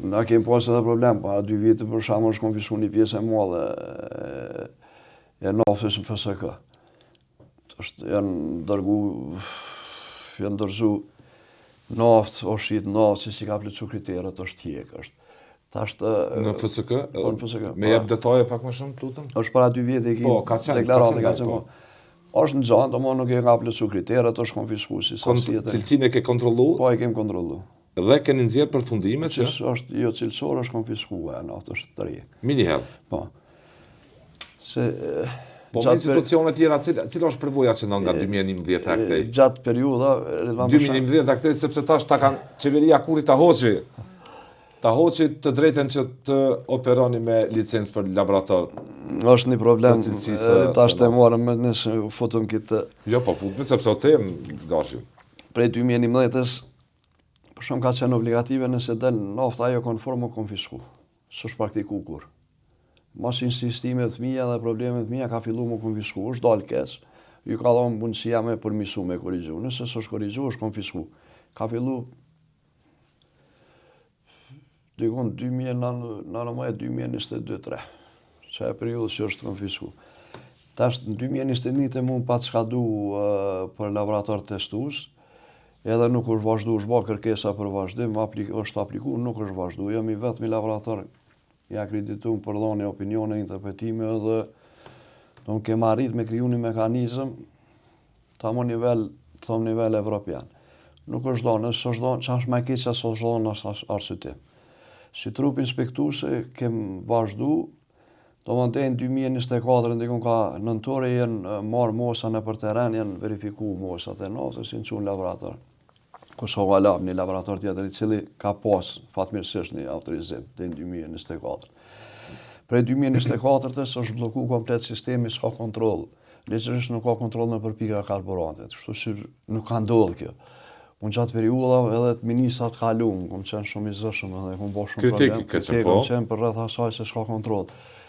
Na kemi pas edhe problem, para 2 vite për shkakun është konfiskuar një pjesë e madhe e naftës në FSK. Janë dërzu naftë, është shit naftë, si ka plotsu kriteret, është hjek, është. Në FSK? Po, në FSK. Me jep detaje pak më shumë, të lutem? Është para 2 vite e deklaratë ka qenë. Është në gjanë, domosdoshmë nuk e ka plotsu kriteret, është konfiskuar si sasi. Cilësinë e ke kontrollu? Po, e kem kontrollu. Dhe keni nxjerr përfundimet që është jo cilësor, është konfiskuar, naftë është të re. Mini-hell. Po. Po me institucione tjera, cila është përvoja që nga 2011 e këtej? Gjatë periudha... 2011 e këtej, sepse tash ta kanë qeveria kurri ta hoqi të drejten që të operoni me licencë për laborator. Është një problem, tash të marrëm me nësë futëm këtë... Jo, po futëm, sepse o temë, gashi. Prej 2011-ës, për shumë ka qenë obligative nëse del nafta ajo konform o konfisku. S'është praktiku kur. Mas insistimet mija dhe problemet mija ka fillu më konfisku. Është dalë keq, ju ka dhonë mundësia me përmisu me korrigju. Nëse s'është korrigju, është konfisku. Ka fillu dikon 2022-2023, që e periudhë që është konfisku. Tash në 2021 të mund pa të shkadu për laborator testus, edhe nuk është vazhdu, është ba kërkesa për vazhdim, është apliku, nuk është vazhdu. Jam i vetëmi laborator i akredituar për dhënie opinione, interpretime dhe don kem arrit me kriju një mekanizëm ta më nivel evropian. Nuk është dhënë, s'është dhënë, ç'është më keq se s'është dhënë arsyetim. Si trup inspektuese kem vazhdu, domethënë në 2024 ndikon ka nëntore janë marrë mosa në për terren, janë verifikuar mosat e naftës në çun laborator. Kosova Lab, një laborator tjetër i cili ka pas fatmirësisht një autorizim deri në 2024. Prej 2024-ës është blloku komplet sistemi, s'ka kontroll. Legjërisht nuk ka kontroll në përpika e karburantit, kështu që nuk ka ndodhur kjo. Unë gjatë periudha edhe të ministrat kaluam, kom qenë shumë i zëshëm edhe kom bërë shumë problem. Kritik, kom qenë për rreth asaj se s'ka kontroll.